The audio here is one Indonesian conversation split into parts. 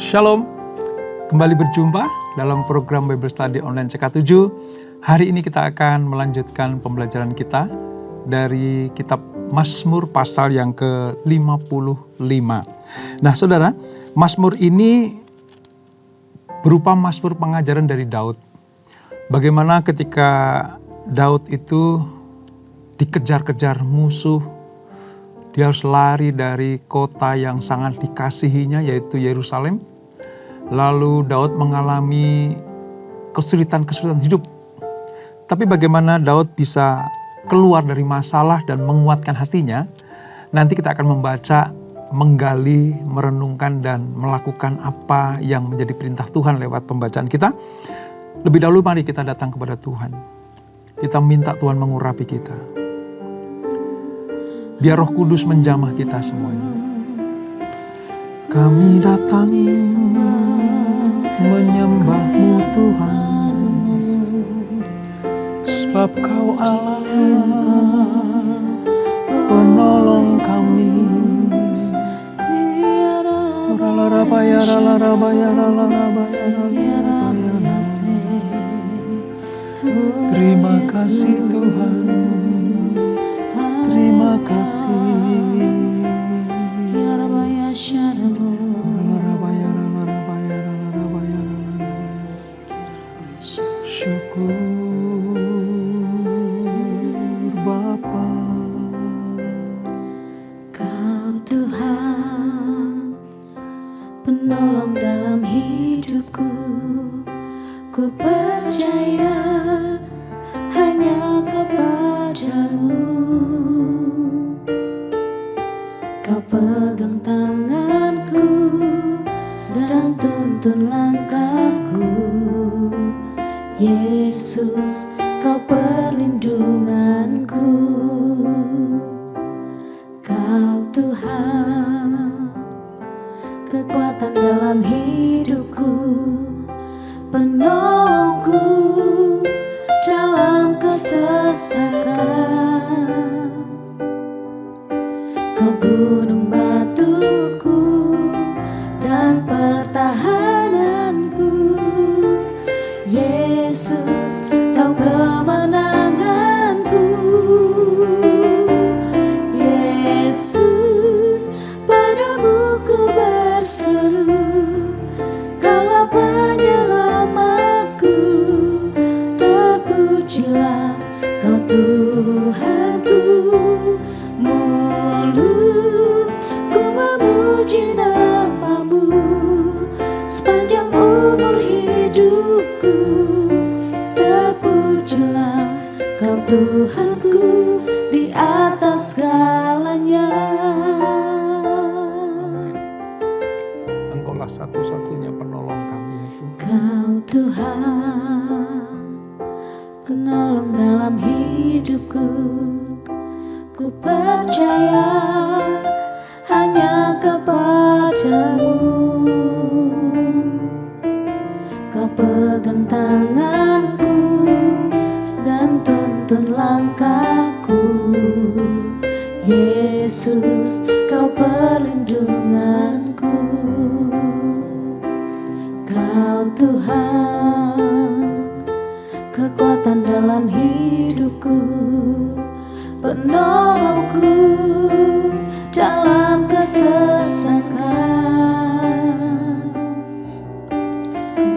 Shalom, kembali berjumpa dalam program Bible Study Online CK7. Hari ini kita akan melanjutkan pembelajaran kita dari kitab Mazmur pasal yang ke-55. Nah saudara, Mazmur ini berupa Mazmur pengajaran dari Daud. Bagaimana ketika Daud itu dikejar-kejar musuh, dia harus lari dari kota yang sangat dikasihinya yaitu Yerusalem. Lalu Daud mengalami kesulitan-kesulitan hidup. Tapi bagaimana Daud bisa keluar dari masalah dan menguatkan hatinya, nanti kita akan membaca, menggali, merenungkan dan melakukan apa yang menjadi perintah Tuhan lewat pembacaan kita. Lebih dahulu mari kita datang kepada Tuhan. Kita minta Tuhan mengurapi kita. Biar Roh Kudus menjamah kita semuanya. Kami datang menyembah-Mu Tuhan, sebab Kau Allah penolong kami. Terima kasih Tuhan, terima kasih. Syukur Bapa. Kau Tuhan, penolong dalam hidupku. Ku percaya hanya kepada-Mu. Kau pegang tanganku dan tuntun langkahku. Yesus, Kau perlindunganku. Kau Tuhan, kekuatan dalam hidupku, penolongku dalam kesesakan. Kau gunung batuku dan pertahananku. Yesus, Kau kemenanganku. Yesus, padamu ku berseru. Kaulah penyelamatku. Terpujilah Kau Tuhanku. Mulutku memuji nama-Mu sepanjang umur hidupku. Terpujilah Kau Tuhanku di atas segalanya. Engkaulah satu-satunya penolong kami ya Tuhan. Kau Tuhan, penolong dalam hidupku. Ku percaya hanya kepada-Mu. Kau pegang tanganku dan tuntun langkahku. Yesus, Kau perlindunganku. Kau Tuhan, kekuatan dalam hidupku, penolongku dalam kesesakan.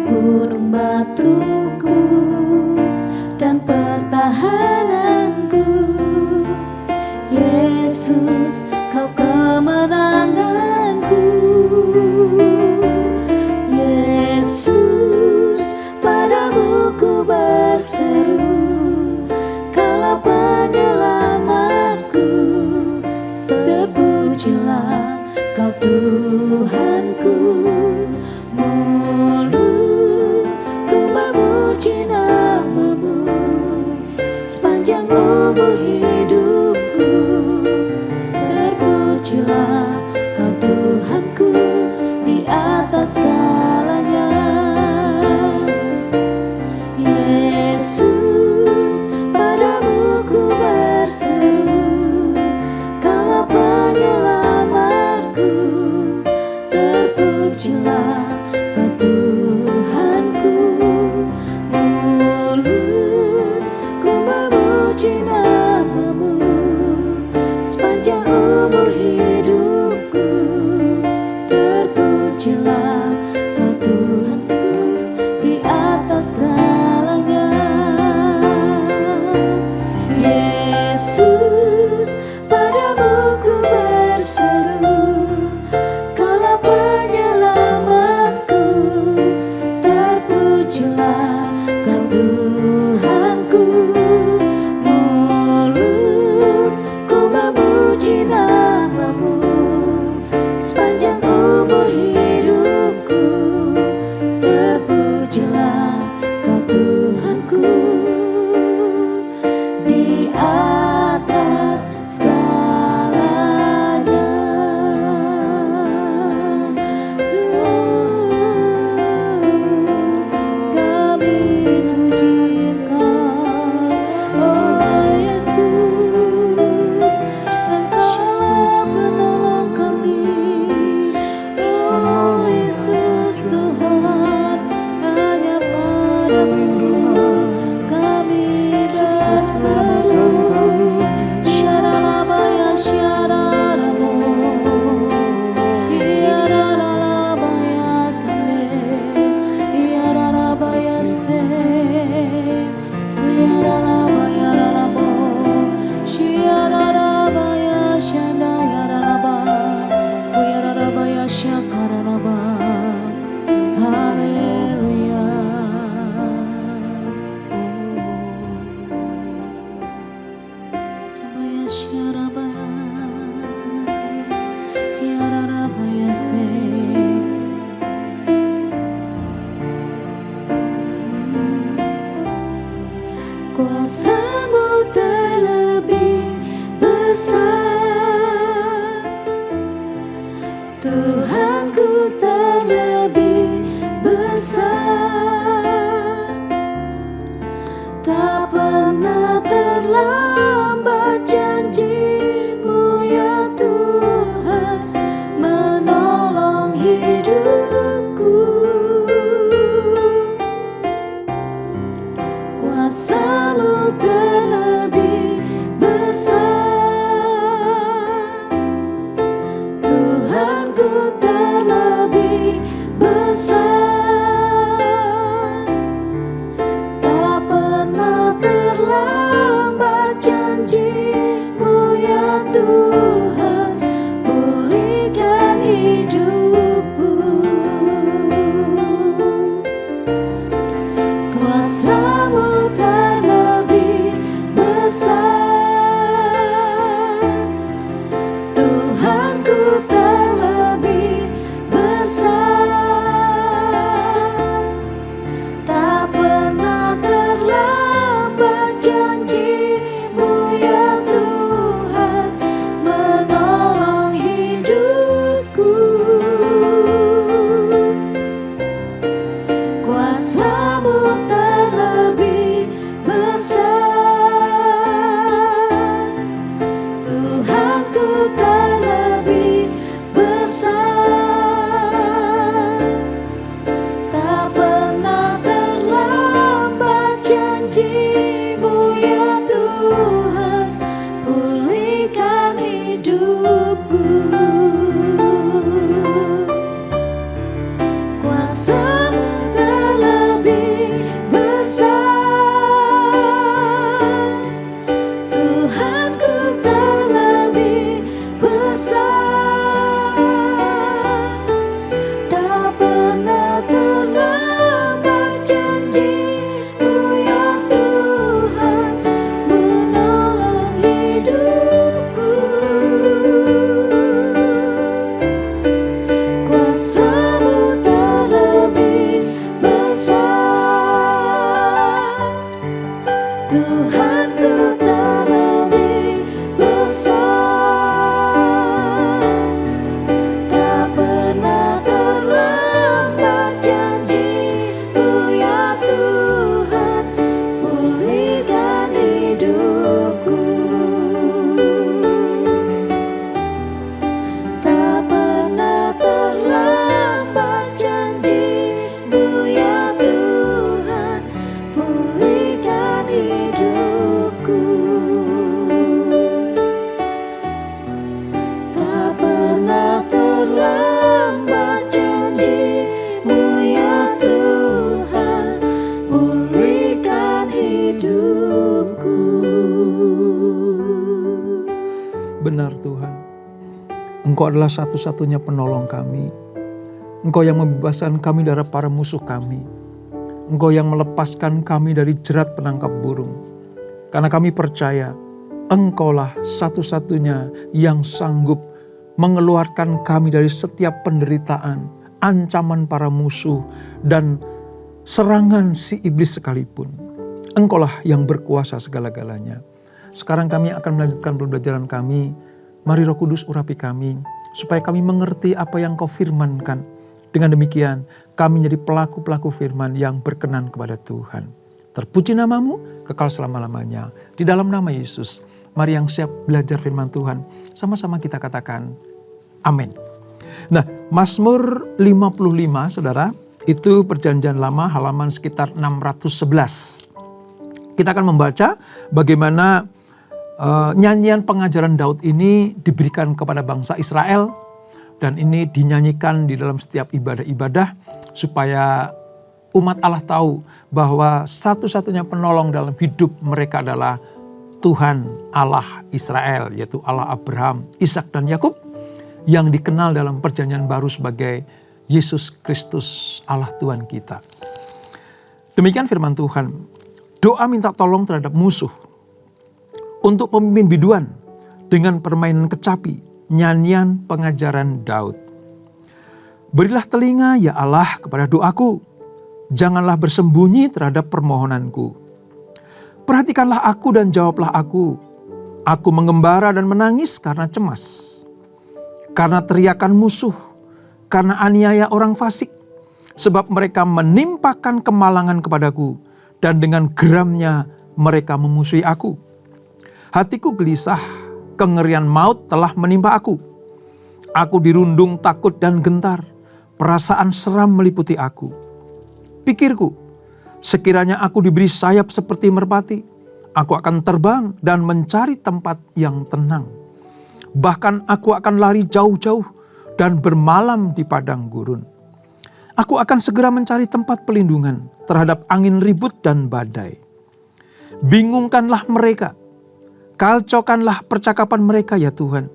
Gunung batuku dan pertahananku. Yesus, Kau kemenanganku. Yesus, padamu ku berseru. Kaulah penyelamatku. Terpujilah Kau Tuhanku. Mulutku memuji nama-Mu sepanjang umur hidupku. Terpujilah Kau Tuhanku di atas segalanya. Yesus, padamu ku berseru. Kaulah penyelamatku. Terpujilah Kudus Tuhan, hanya padamu kami berseru. Syaralabaya syararamu, Iyaralabaya sale, Iyaralabaya se, Iyaralabaya ralabo, Syaralabaya shandayaralaba, Uyaralabaya syakaralaba. Haleluya. Rabaya syarabaya, Kiararabaya se. Kuasamu terlebih besar, Tuhanku terlebih besar. Tak pernah terlambat janji-Mu ya Tuhan, menolong hidupku. Kuasa-Mu terlebih besar, Tuhanku terlebih besar. Tak pernah terlambat janji-Mu ya Tuhan, pulihkan hidupku. Kuasa-Mu terlebih besar, Tuhanku terlebih besar. Tak pernah terlambat janji-Mu ya Tuhan, menolong hidupku. Kuasa-Mu terlebih besar, Tuhanku terlebih besar. Tak pernah terlambat janji-Mu ya Tuhan, pulihkan hidupku. Kuasa-Mu terlebih besar, Tuhanku terlebih besar. Tak pernah terlambat janji-Mu ya Tuhan, menolong hidupku. Kuasa-Mu terlebih besar, Tuhanku terlebih besar. Tak pernah terlambat janji-Mu ya Tuhan, pulihkan hidupku. Tak pernah terlambat janji-Mu ya Tuhan, pulihkan hidupku. Tak pernah terlambat janji-Mu ya Tuhan, pulihkan hidupku. Benar Tuhan, Engkau adalah satu-satunya penolong kami. Engkau yang membebaskan kami dari para musuh kami. Engkau yang melepaskan kami dari jerat penangkap burung. Karena kami percaya Engkaulah satu-satunya yang sanggup mengeluarkan kami dari setiap penderitaan, ancaman para musuh, dan serangan si iblis sekalipun. Engkaulah yang berkuasa segala-galanya. Sekarang kami akan melanjutkan pembelajaran kami. Mari Roh Kudus urapi kami, supaya kami mengerti apa yang Kau firmankan. Dengan demikian, kami menjadi pelaku-pelaku firman yang berkenan kepada Tuhan. Terpuji nama-Mu, kekal selama-lamanya. Di dalam nama Yesus, mari yang siap belajar firman Tuhan, sama-sama kita katakan, amin. Nah, Mazmur 55, saudara, itu perjanjian lama halaman sekitar 611. Kita akan membaca bagaimana nyanyian pengajaran Daud ini diberikan kepada bangsa Israel. Dan ini dinyanyikan di dalam setiap ibadah-ibadah supaya umat Allah tahu bahwa satu-satunya penolong dalam hidup mereka adalah Tuhan Allah Israel, yaitu Allah Abraham, Ishak dan Yakub, yang dikenal dalam perjanjian baru sebagai Yesus Kristus Allah Tuhan kita. Demikian firman Tuhan. Doa minta tolong terhadap musuh. Untuk pemimpin biduan dengan permainan kecapi, nyanyian pengajaran Daud. Berilah telinga ya Allah kepada doaku. Janganlah bersembunyi terhadap permohonanku. Perhatikanlah aku dan jawablah aku. Aku mengembara dan menangis karena cemas. Karena teriakan musuh. Karena aniaya orang fasik. Sebab mereka menimpakan kemalangan kepadaku. Dan dengan geramnya mereka memusuhi aku. Hatiku gelisah. Kengerian maut telah menimpa aku. Aku dirundung takut dan gentar. Perasaan seram meliputi aku. Pikirku, sekiranya aku diberi sayap seperti merpati, aku akan terbang dan mencari tempat yang tenang. Bahkan aku akan lari jauh-jauh dan bermalam di padang gurun. Aku akan segera mencari tempat pelindungan terhadap angin ribut dan badai. Bingungkanlah mereka. Kacaukanlah percakapan mereka ya Tuhan.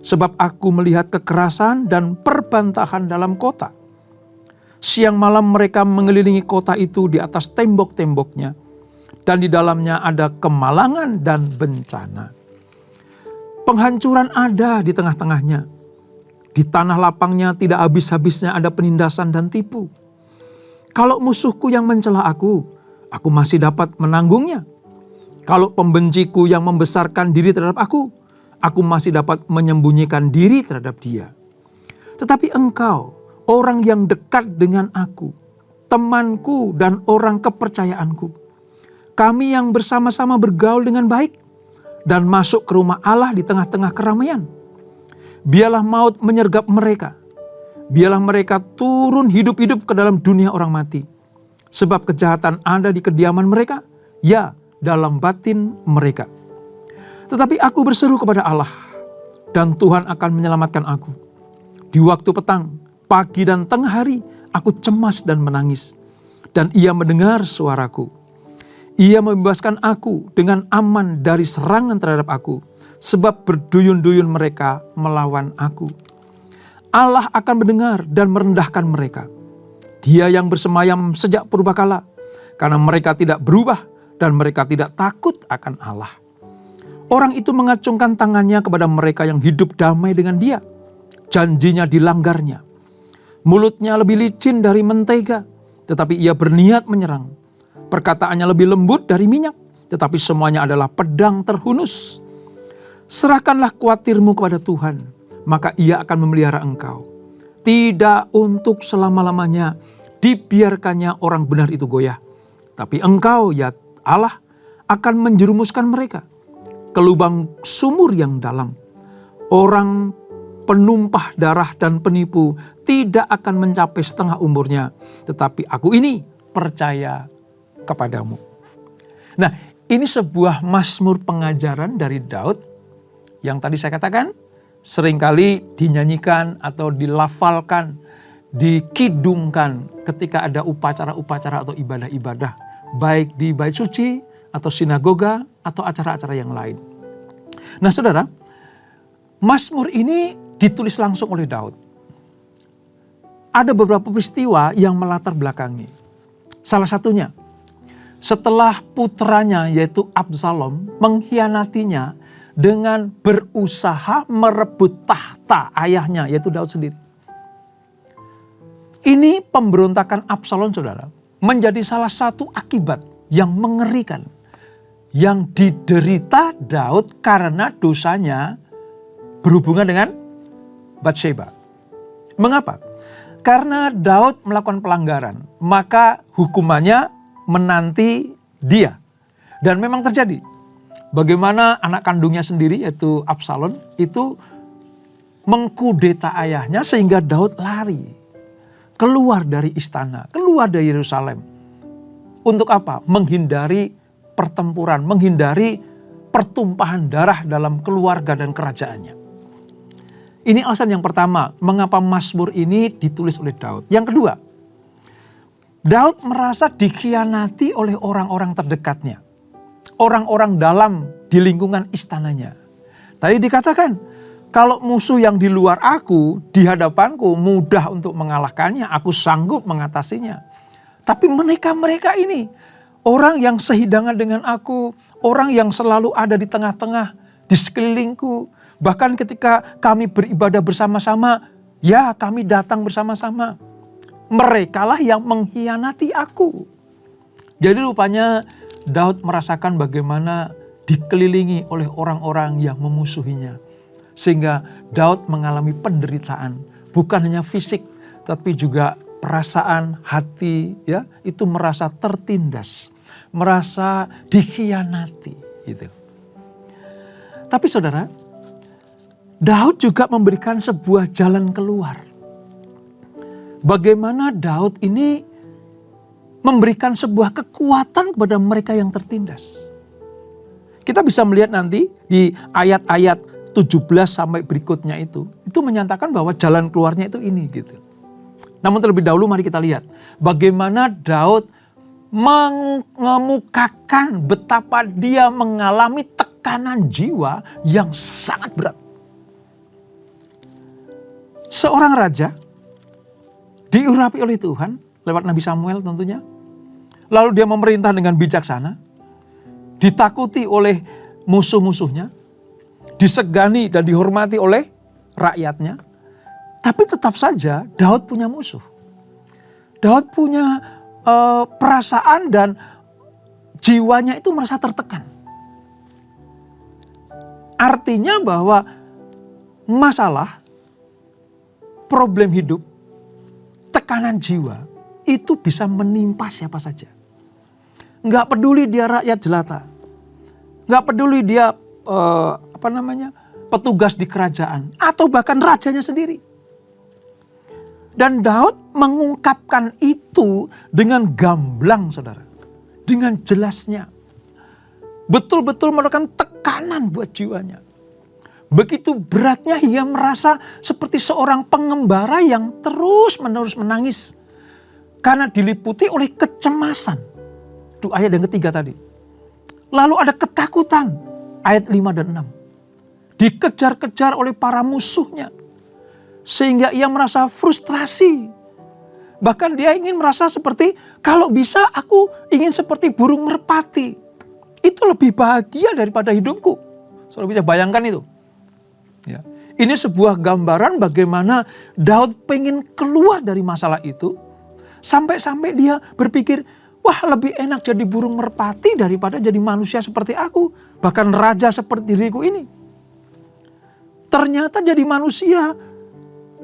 Sebab aku melihat kekerasan dan perbantahan dalam kota. Siang malam mereka mengelilingi kota itu di atas tembok-temboknya. Dan di dalamnya ada kemalangan dan bencana. Penghancuran ada di tengah-tengahnya. Di tanah lapangnya tidak habis-habisnya ada penindasan dan tipu. Kalau musuhku yang mencela aku masih dapat menanggungnya. Kalau pembenciku yang membesarkan diri terhadap aku masih dapat menyembunyikan diri terhadap dia. Tetapi engkau, orang yang dekat dengan aku, temanku dan orang kepercayaanku, kami yang bersama-sama bergaul dengan baik dan masuk ke rumah Allah di tengah-tengah keramaian. Biarlah maut menyergap mereka. Biarlah mereka turun hidup-hidup ke dalam dunia orang mati. Sebab kejahatan ada di kediaman mereka, ya, dalam batin mereka. Tetapi aku berseru kepada Allah, dan Tuhan akan menyelamatkan aku. Di waktu petang, pagi dan tengah hari, aku cemas dan menangis. Dan ia mendengar suaraku. Ia membebaskan aku dengan aman dari serangan terhadap aku. Sebab berduyun-duyun mereka melawan aku. Allah akan mendengar dan merendahkan mereka. Dia yang bersemayam sejak purbakala. Karena mereka tidak berubah dan mereka tidak takut akan Allah. Orang itu mengacungkan tangannya kepada mereka yang hidup damai dengan dia. Janjinya dilanggarnya. Mulutnya lebih licin dari mentega, tetapi ia berniat menyerang. Perkataannya lebih lembut dari minyak, tetapi semuanya adalah pedang terhunus. Serahkanlah kuatirmu kepada Tuhan, maka ia akan memelihara engkau. Tidak untuk selama-lamanya dibiarkannya orang benar itu goyah. Tapi engkau, ya Allah, akan menjerumuskan mereka ke lubang sumur yang dalam. Orang penumpah darah dan penipu tidak akan mencapai setengah umurnya. Tetapi aku ini percaya kepadamu. Nah, ini sebuah mazmur pengajaran dari Daud yang tadi saya katakan seringkali dinyanyikan atau dilafalkan, dikidungkan ketika ada upacara-upacara atau ibadah-ibadah, baik di bait suci atau sinagoga atau acara-acara yang lain. Nah, saudara, mazmur ini ditulis langsung oleh Daud. Ada beberapa peristiwa yang melatar belakangi. Salah satunya, setelah putranya yaitu Absalom mengkhianatinya dengan berusaha merebut tahta ayahnya yaitu Daud sendiri. Ini pemberontakan Absalom, saudara, menjadi salah satu akibat yang mengerikan yang diderita Daud karena dosanya berhubungan dengan Batsheba. Mengapa? Karena Daud melakukan pelanggaran, maka hukumannya menanti dia. Dan memang terjadi. Bagaimana anak kandungnya sendiri yaitu Absalom itu mengkudeta ayahnya sehingga Daud lari keluar dari istana, keluar dari Yerusalem. Untuk apa? Menghindari pertempuran, menghindari pertumpahan darah dalam keluarga dan kerajaannya. Ini alasan yang pertama, mengapa Mazmur ini ditulis oleh Daud. Yang kedua, Daud merasa dikhianati oleh orang-orang terdekatnya. Orang-orang dalam di lingkungan istananya. Tadi dikatakan, kalau musuh yang di luar aku, di hadapanku mudah untuk mengalahkannya, aku sanggup mengatasinya. Tapi mereka ini, orang yang sehidangan dengan aku, orang yang selalu ada di tengah-tengah, di sekelilingku. Bahkan ketika kami beribadah bersama-sama, ya kami datang bersama-sama. Merekalah yang mengkhianati aku. Jadi rupanya Daud merasakan bagaimana dikelilingi oleh orang-orang yang memusuhinya. Sehingga Daud mengalami penderitaan, bukan hanya fisik, tapi juga perasaan hati, ya, itu merasa tertindas, merasa dikhianati, gitu. Tapi saudara, Daud juga memberikan sebuah jalan keluar. Bagaimana Daud ini memberikan sebuah kekuatan kepada mereka yang tertindas. Kita bisa melihat nanti di ayat-ayat 17 sampai berikutnya itu menyatakan bahwa jalan keluarnya itu ini, gitu. Namun terlebih dahulu mari kita lihat bagaimana Daud mengemukakan betapa dia mengalami tekanan jiwa yang sangat berat. Seorang raja diurapi oleh Tuhan lewat Nabi Samuel tentunya. Lalu dia memerintah dengan bijaksana, ditakuti oleh musuh-musuhnya, disegani dan dihormati oleh rakyatnya. Tapi tetap saja Daud punya musuh. Daud punya perasaan dan jiwanya itu merasa tertekan. Artinya bahwa masalah, problem hidup, tekanan jiwa itu bisa menimpa siapa saja. Nggak peduli dia rakyat jelata. Nggak peduli dia petugas di kerajaan. Atau bahkan rajanya sendiri. Dan Daud mengungkapkan itu dengan gamblang, saudara. Dengan jelasnya. Betul-betul merupakan tekanan buat jiwanya. Begitu beratnya ia merasa seperti seorang pengembara yang terus-menerus menangis. Karena diliputi oleh kecemasan. Itu ayat yang ketiga tadi. Lalu ada ketakutan. Ayat 5 dan 6. Dikejar-kejar oleh para musuhnya. Sehingga ia merasa frustrasi. Bahkan dia ingin merasa seperti, kalau bisa aku ingin seperti burung merpati. Itu lebih bahagia daripada hidupku. Saudara bisa bayangkan itu. Ya. Ini sebuah gambaran bagaimana Daud pengen keluar dari masalah itu. Sampai-sampai dia berpikir, wah lebih enak jadi burung merpati daripada jadi manusia seperti aku. Bahkan raja seperti diriku ini. Ternyata jadi manusia,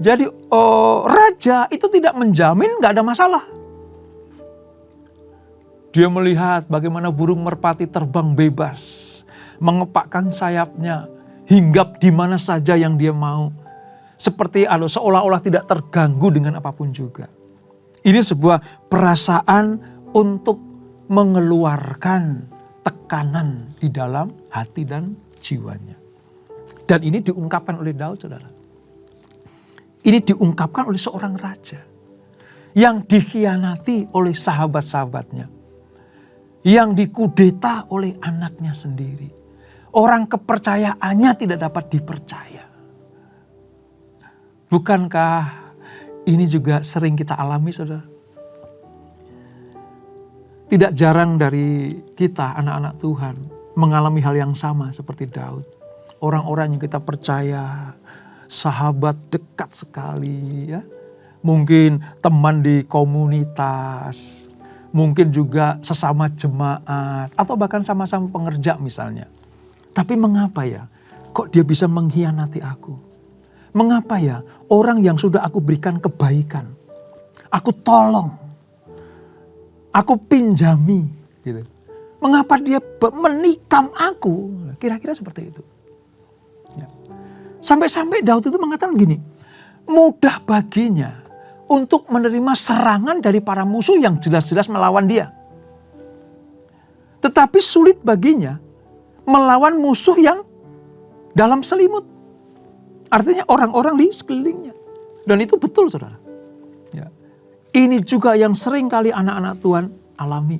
jadi raja itu tidak menjamin gak ada masalah. Dia melihat bagaimana burung merpati terbang bebas. Mengepakkan sayapnya. Hinggap di mana saja yang dia mau. Seperti seolah-olah tidak terganggu dengan apapun juga. Ini sebuah perasaan untuk mengeluarkan tekanan di dalam hati dan jiwanya. Dan ini diungkapkan oleh Daud, saudara. Ini diungkapkan oleh seorang raja yang dikhianati oleh sahabat-sahabatnya. Yang dikudeta oleh anaknya sendiri. Orang kepercayaannya tidak dapat dipercaya. Bukankah ini juga sering kita alami, saudara? Tidak jarang dari kita anak-anak Tuhan mengalami hal yang sama seperti Daud. Orang-orang yang kita percaya, sahabat dekat sekali, ya. Mungkin teman di komunitas, mungkin juga sesama jemaat, atau bahkan sama-sama pengerja misalnya. Tapi mengapa ya, kok dia bisa mengkhianati aku? Mengapa ya orang yang sudah aku berikan kebaikan, aku tolong, aku pinjami, gitu. Mengapa dia menikam aku? Kira-kira seperti itu. Ya. Sampai-sampai Daud itu mengatakan gini, mudah baginya untuk menerima serangan dari para musuh yang jelas-jelas melawan dia. Tetapi sulit baginya melawan musuh yang dalam selimut. Artinya orang-orang di sekelilingnya. Dan itu betul, saudara. Ya. Ini juga yang sering kali anak-anak Tuhan alami.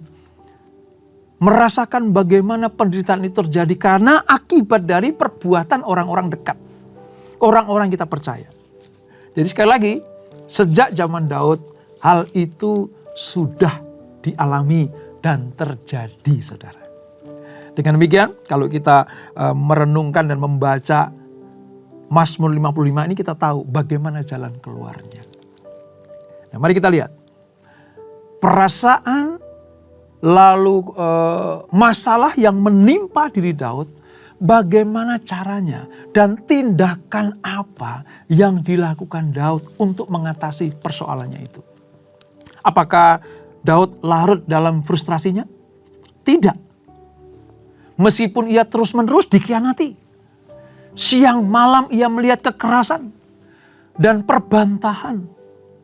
Merasakan bagaimana penderitaan itu terjadi karena akibat dari perbuatan orang-orang dekat. Orang-orang kita percaya. Jadi sekali lagi, sejak zaman Daud, hal itu sudah dialami dan terjadi, saudara. Dengan demikian, kalau kita merenungkan dan membaca Mazmur 55 ini, kita tahu bagaimana jalan keluarnya. Nah, mari kita lihat. Perasaan lalu masalah yang menimpa diri Daud, bagaimana caranya dan tindakan apa yang dilakukan Daud untuk mengatasi persoalannya itu. Apakah Daud larut dalam frustrasinya? Tidak. Meskipun ia terus-menerus dikhianati. Siang malam ia melihat kekerasan dan perbantahan,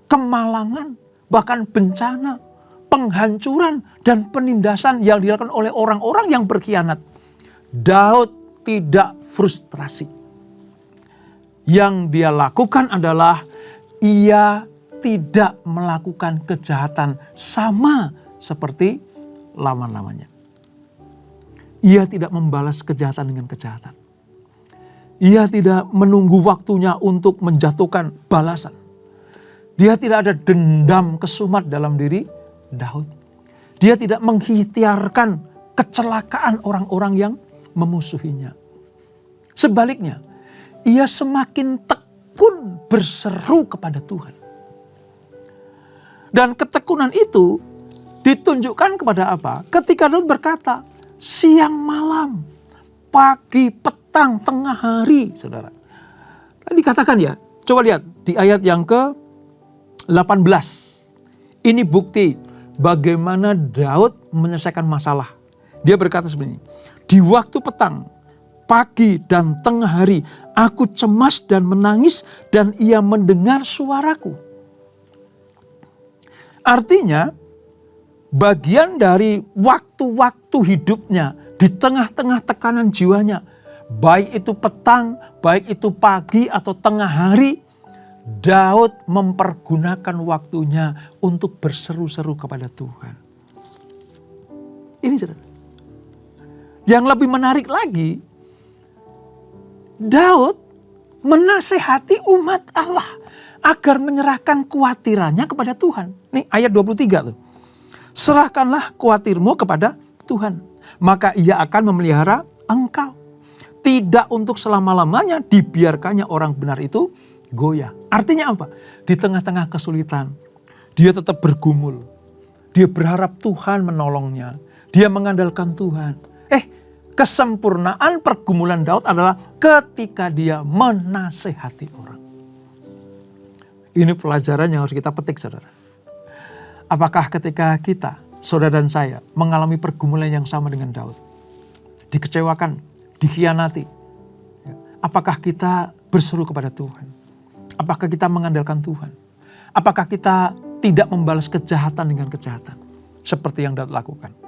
kemalangan, bahkan bencana, penghancuran dan penindasan yang dilakukan oleh orang-orang yang berkhianat. Daud tidak frustrasi. Yang dia lakukan adalah ia tidak melakukan kejahatan sama seperti lawan-lawannya. Ia tidak membalas kejahatan dengan kejahatan. Ia tidak menunggu waktunya untuk menjatuhkan balasan. Dia tidak ada dendam kesumat dalam diri Daud. Dia tidak mengikhtiarkan kecelakaan orang-orang yang memusuhinya. Sebaliknya, ia semakin tekun berseru kepada Tuhan. Dan ketekunan itu ditunjukkan kepada apa? Ketika Daud berkata, siang malam, pagi, petang, tengah hari, saudara. Tadi katakan ya, coba lihat di ayat yang ke-18. Ini bukti bagaimana Daud menyelesaikan masalah. Dia berkata sebenarnya, di waktu petang, pagi dan tengah hari, aku cemas dan menangis dan ia mendengar suaraku. Artinya, bagian dari waktu-waktu hidupnya di tengah-tengah tekanan jiwanya, baik itu petang, baik itu pagi atau tengah hari, Daud mempergunakan waktunya untuk berseru-seru kepada Tuhan. Ini saudara. Yang lebih menarik lagi, Daud menasehati umat Allah agar menyerahkan kekhawatirannya kepada Tuhan. Nih ayat 23 tuh. Serahkanlah khawatirmu kepada Tuhan, maka ia akan memelihara engkau. Tidak untuk selama-lamanya dibiarkannya orang benar itu goyah. Artinya apa? Di tengah-tengah kesulitan, dia tetap bergumul. Dia berharap Tuhan menolongnya. Dia mengandalkan Tuhan. Kesempurnaan pergumulan Daud adalah ketika dia menasehati orang. Ini pelajaran yang harus kita petik, saudara. Apakah ketika kita, saudara dan saya, mengalami pergumulan yang sama dengan Daud? Dikecewakan, dikhianati. Apakah kita berseru kepada Tuhan? Apakah kita mengandalkan Tuhan? Apakah kita tidak membalas kejahatan dengan kejahatan? Seperti yang Daud lakukan.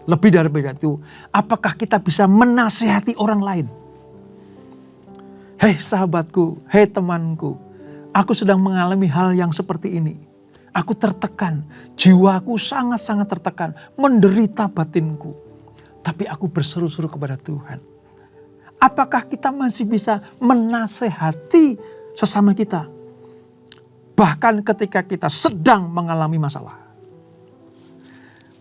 Lebih daripada itu, apakah kita bisa menasihati orang lain? Hei sahabatku, hei temanku, aku sedang mengalami hal yang seperti ini. Aku tertekan, jiwaku sangat-sangat tertekan, menderita batinku. Tapi aku berseru-seru kepada Tuhan. Apakah kita masih bisa menasehati sesama kita? Bahkan ketika kita sedang mengalami masalah.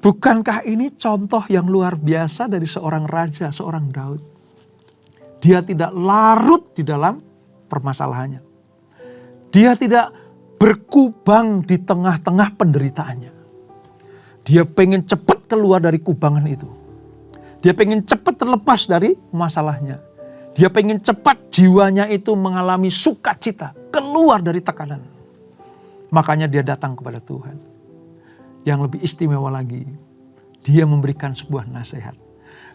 Bukankah ini contoh yang luar biasa dari seorang raja, seorang Daud? Dia tidak larut di dalam permasalahannya. Dia tidak berkubang di tengah-tengah penderitaannya. Dia pengen cepat keluar dari kubangan itu. Dia pengen cepat terlepas dari masalahnya. Dia pengen cepat jiwanya itu mengalami sukacita, keluar dari tekanan. Makanya dia datang kepada Tuhan. Yang lebih istimewa lagi, dia memberikan sebuah nasihat.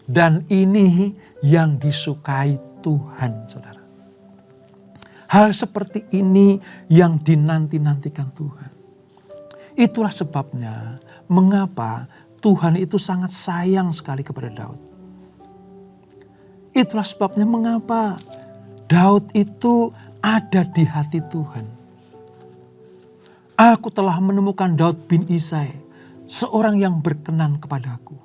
Dan ini yang disukai Tuhan, saudara. Hal seperti ini yang dinanti-nantikan Tuhan. Itulah sebabnya mengapa Tuhan itu sangat sayang sekali kepada Daud. Itulah sebabnya mengapa Daud itu ada di hati Tuhan. Aku telah menemukan Daud bin Isai, seorang yang berkenan kepadaku.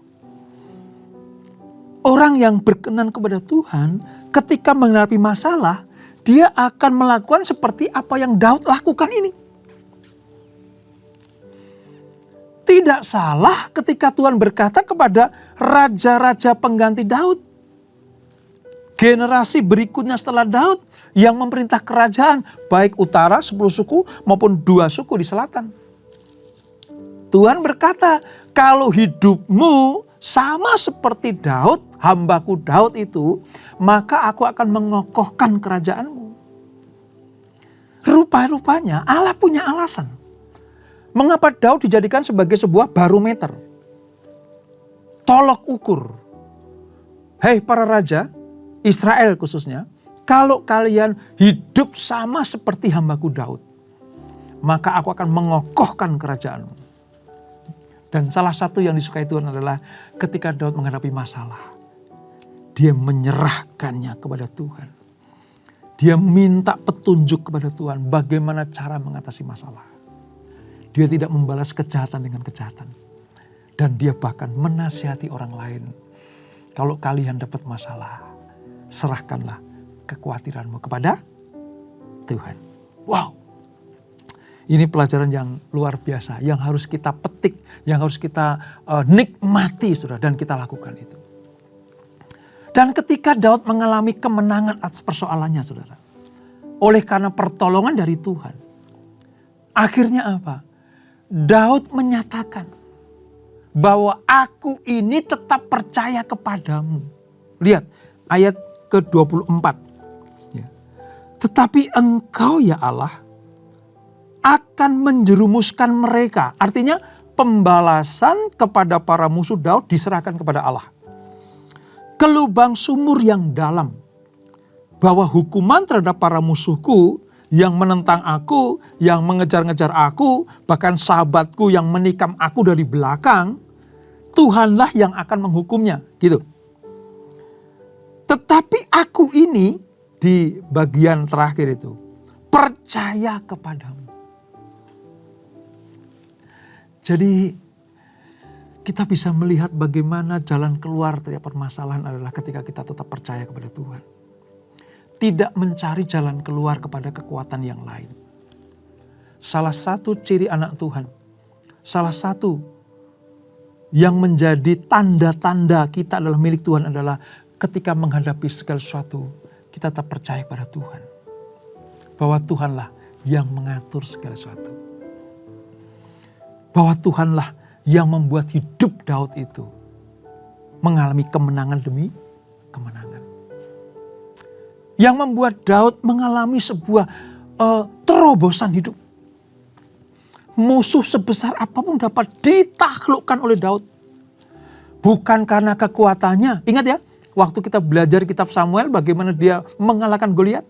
Orang yang berkenan kepada Tuhan ketika menghadapi masalah, dia akan melakukan seperti apa yang Daud lakukan ini. Tidak salah ketika Tuhan berkata kepada raja-raja pengganti Daud. Generasi berikutnya setelah Daud yang memerintah kerajaan, baik utara 10 suku maupun 2 suku di selatan. Tuhan berkata, kalau hidupmu sama seperti Daud, hambaku Daud itu, maka aku akan mengokohkan kerajaanmu. Rupa-rupanya Allah punya alasan. Mengapa Daud dijadikan sebagai sebuah barometer? Tolok ukur. Hei para raja, Israel khususnya, kalau kalian hidup sama seperti hambaku Daud, maka aku akan mengokohkan kerajaanmu. Dan salah satu yang disukai Tuhan adalah ketika Daud menghadapi masalah, dia menyerahkannya kepada Tuhan. Dia minta petunjuk kepada Tuhan bagaimana cara mengatasi masalah. Dia tidak membalas kejahatan dengan kejahatan. Dan dia bahkan menasihati orang lain. Kalau kalian dapat masalah, serahkanlah kekhawatiranmu kepada Tuhan. Wow. Ini pelajaran yang luar biasa, yang harus kita petik, yang harus kita nikmati, saudara, dan kita lakukan itu. Dan ketika Daud mengalami kemenangan atas persoalannya, saudara, oleh karena pertolongan dari Tuhan, akhirnya apa? Daud menyatakan bahwa aku ini tetap percaya kepadamu. Lihat ayat ke-24. Ya. Tetapi engkau ya Allah akan menjerumuskan mereka. Artinya pembalasan kepada para musuh Daud diserahkan kepada Allah. Ke lubang sumur yang dalam. Bahwa hukuman terhadap para musuhku yang menentang aku, yang mengejar-ngejar aku, bahkan sahabatku yang menikam aku dari belakang, Tuhanlah yang akan menghukumnya. Gitu. Tetapi aku ini di bagian terakhir itu percaya kepadamu. Jadi kita bisa melihat bagaimana jalan keluar dari permasalahan adalah ketika kita tetap percaya kepada Tuhan. Tidak mencari jalan keluar kepada kekuatan yang lain. Salah satu ciri anak Tuhan, salah satu yang menjadi tanda-tanda kita adalah milik Tuhan adalah ketika menghadapi segala sesuatu, kita tetap percaya pada Tuhan. Bahwa Tuhanlah yang mengatur segala sesuatu. Bahwa Tuhanlah yang membuat hidup Daud itu mengalami kemenangan demi kemenangan. Yang membuat Daud mengalami sebuah terobosan hidup. Musuh sebesar apapun dapat ditaklukkan oleh Daud. Bukan karena kekuatannya. Ingat ya, waktu kita belajar kitab Samuel bagaimana dia mengalahkan Goliat.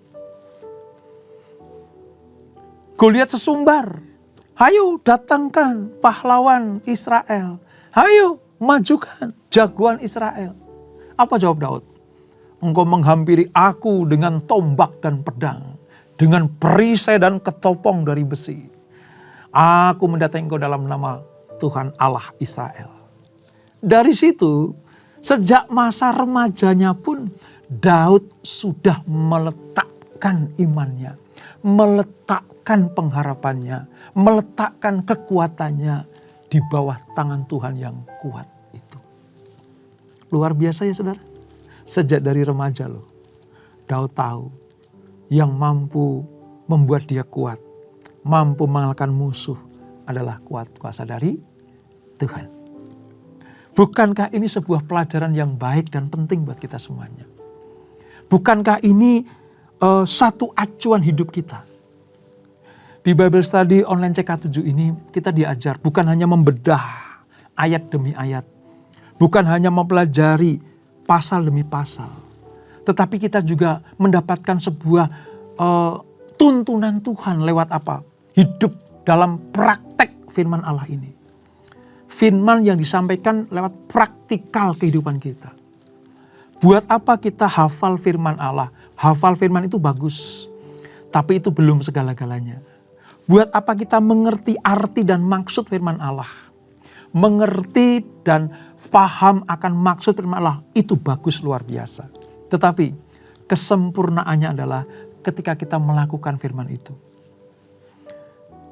Goliat sesumbar. Hayo datangkan pahlawan Israel. Hayo majukan jagoan Israel. Apa jawab Daud? Engkau menghampiri aku dengan tombak dan pedang. Dengan perisai dan ketopong dari besi. Aku mendatangi engkau dalam nama Tuhan Allah Israel. Dari situ, sejak masa remajanya pun Daud sudah meletakkan imannya. Meletakkan pengharapannya. Meletakkan kekuatannya di bawah tangan Tuhan yang kuat itu. Luar biasa ya saudara. Sejak dari remaja loh. Daud tahu yang mampu membuat dia kuat. Mampu mengalahkan musuh adalah kuasa dari Tuhan. Bukankah ini sebuah pelajaran yang baik dan penting buat kita semuanya? Bukankah ini satu acuan hidup kita? Di Bible Study Online CK7 ini kita diajar bukan hanya membedah ayat demi ayat. Bukan hanya mempelajari pasal demi pasal. Tetapi kita juga mendapatkan sebuah tuntunan Tuhan lewat apa? Hidup dalam praktek firman Allah ini. Firman yang disampaikan lewat praktikal kehidupan kita. Buat apa kita hafal firman Allah? Hafal firman itu bagus, tapi itu belum segala-galanya. Buat apa kita mengerti arti dan maksud firman Allah? Mengerti dan paham akan maksud firman Allah itu bagus, luar biasa. Tetapi kesempurnaannya adalah ketika kita melakukan firman itu.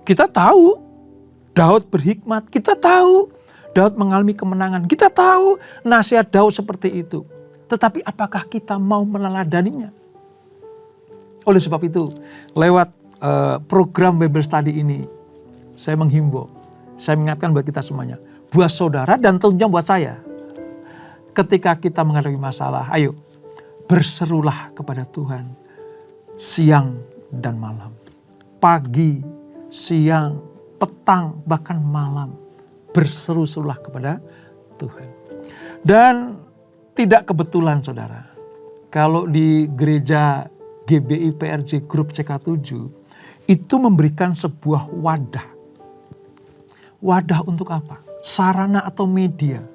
Kita tahu Daud berhikmat, kita tahu Daud mengalami kemenangan, kita tahu nasihat Daud seperti itu. Tetapi apakah kita mau meneladaninya? Oleh sebab itu, lewat program Bible Study ini, saya menghimbau, saya mengingatkan buat kita semuanya, buat saudara dan tentunya buat saya. Ketika kita menghadapi masalah, ayo berserulah kepada Tuhan siang dan malam. Pagi, siang, petang, bahkan malam. Berseru-serulah kepada Tuhan. Dan tidak kebetulan saudara, kalau di gereja GBI PRJ Grup CK7 itu memberikan sebuah wadah. Wadah untuk apa? Sarana atau media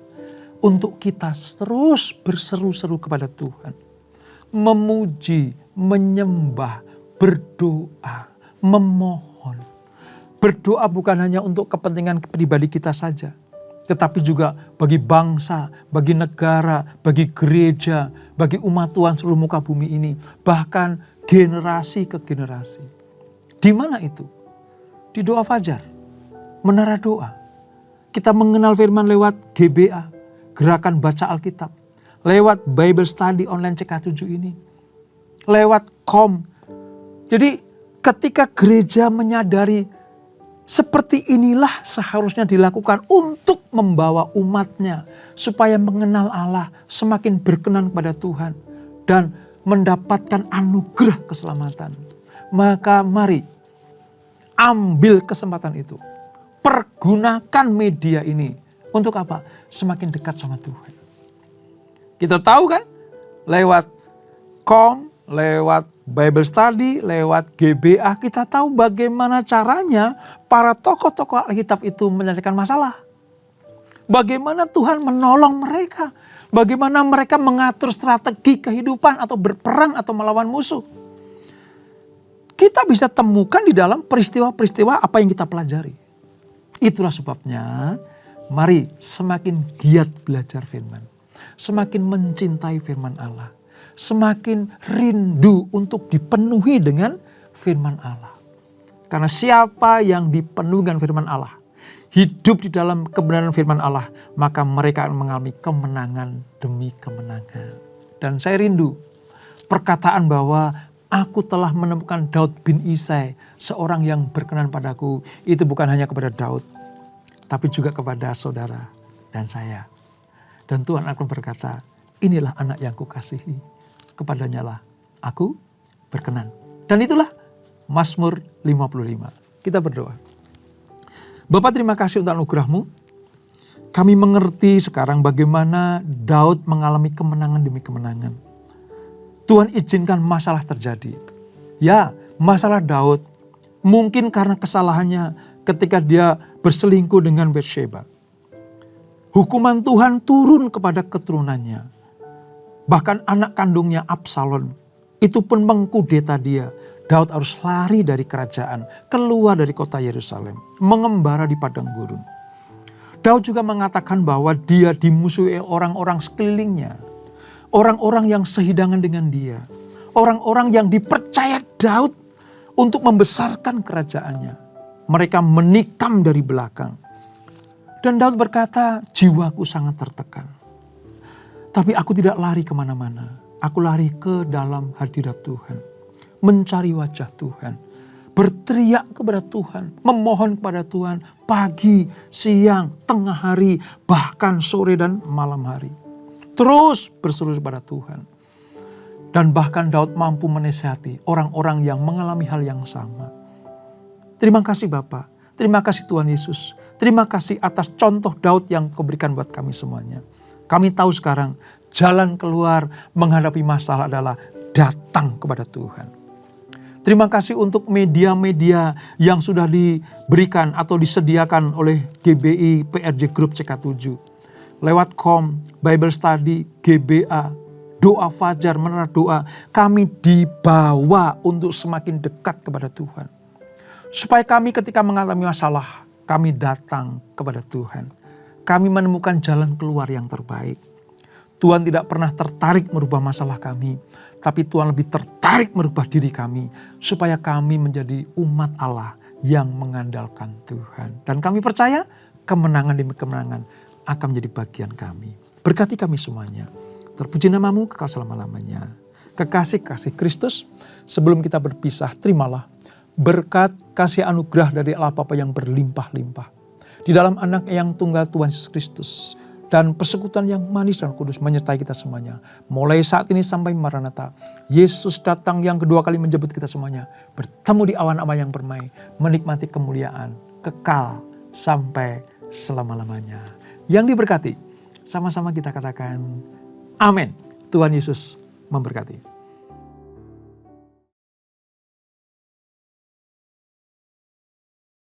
untuk kita terus berseru-seru kepada Tuhan. Memuji, menyembah, berdoa, memohon. Berdoa bukan hanya untuk kepentingan pribadi kita saja, tetapi juga bagi bangsa, bagi negara, bagi gereja, bagi umat Tuhan seluruh muka bumi ini. Bahkan generasi ke generasi. Di mana itu? Di doa fajar, menara doa. Kita mengenal firman lewat GBA, Gerakan Baca Alkitab. Lewat Bible Study online CK7 ini. Lewat KOM. Jadi ketika gereja menyadari seperti inilah seharusnya dilakukan untuk membawa umatnya supaya mengenal Allah, semakin berkenan kepada Tuhan dan mendapatkan anugerah keselamatan. Maka mari ambil kesempatan itu. Pergunakan media ini. Untuk apa? Semakin dekat sama Tuhan. Kita tahu kan? Lewat KOM, lewat Bible Study, lewat GBA, kita tahu bagaimana caranya para tokoh-tokoh Alkitab itu menyelesaikan masalah. Bagaimana Tuhan menolong mereka. Bagaimana mereka mengatur strategi kehidupan atau berperang atau melawan musuh. Kita bisa temukan di dalam peristiwa-peristiwa apa yang kita pelajari. Itulah sebabnya mari semakin giat belajar firman. Semakin mencintai firman Allah. Semakin rindu untuk dipenuhi dengan firman Allah. Karena siapa yang dipenuhi dengan firman Allah, hidup di dalam kebenaran firman Allah, maka mereka akan mengalami kemenangan demi kemenangan. Dan saya rindu perkataan bahwa aku telah menemukan Daud bin Isai, seorang yang berkenan padaku. Itu bukan hanya kepada Daud, tapi juga kepada saudara dan saya. Dan Tuhan akan berkata, inilah anak yang kukasihi. Kepadanya lah aku berkenan. Dan itulah Mazmur 55. Kita berdoa. Bapa, terima kasih untuk anugerah-Mu. Kami mengerti sekarang bagaimana Daud mengalami kemenangan demi kemenangan. Tuhan izinkan masalah terjadi. Ya, masalah Daud mungkin karena kesalahannya ketika dia berselingkuh dengan Batsheba. Hukuman Tuhan turun kepada keturunannya. Bahkan anak kandungnya Absalom itu pun mengkudeta dia. Daud harus lari dari kerajaan, keluar dari kota Yerusalem, mengembara di padang gurun. Daud juga mengatakan bahwa dia dimusuhi orang-orang sekelilingnya. Orang-orang yang sehidangan dengan dia. Orang-orang yang dipercaya Daud untuk membesarkan kerajaannya. Mereka menikam dari belakang. Dan Daud berkata, jiwaku sangat tertekan. Tapi aku tidak lari kemana-mana. Aku lari ke dalam hadirat Tuhan. Mencari wajah Tuhan. Berteriak kepada Tuhan. Memohon kepada Tuhan. Pagi, siang, tengah hari. Bahkan sore dan malam hari. Terus berseru kepada Tuhan. Dan bahkan Daud mampu menasihati orang-orang yang mengalami hal yang sama. Terima kasih Bapa. Terima kasih Tuhan Yesus. Terima kasih atas contoh Daud yang Kau berikan buat kami semuanya. Kami tahu sekarang jalan keluar menghadapi masalah adalah datang kepada Tuhan. Terima kasih untuk media-media yang sudah diberikan atau disediakan oleh GBI PRJ Group CK7. Lewat Bible Study, GBA, doa fajar, menara doa. Kami dibawa untuk semakin dekat kepada Tuhan. Supaya kami ketika mengalami masalah, kami datang kepada Tuhan. Kami menemukan jalan keluar yang terbaik. Tuhan tidak pernah tertarik merubah masalah kami, tapi Tuhan lebih tertarik merubah diri kami, supaya kami menjadi umat Allah yang mengandalkan Tuhan. Dan kami percaya kemenangan demi kemenangan akan menjadi bagian kami. Berkati kami semuanya. Terpuji namamu kekal selama-lamanya. Kekasih-kasih Kristus, sebelum kita berpisah, terimalah berkat kasih anugerah dari Allah Bapa yang berlimpah-limpah. Di dalam anak yang tunggal Tuhan Yesus Kristus. Dan persekutuan yang manis dan kudus menyertai kita semuanya. Mulai saat ini sampai Maranatha. Yesus datang yang kedua kali menjemput kita semuanya. Bertemu di awan-awan yang permai. Menikmati kemuliaan kekal sampai selama-lamanya. Yang diberkati, sama-sama kita katakan amin. Tuhan Yesus memberkati.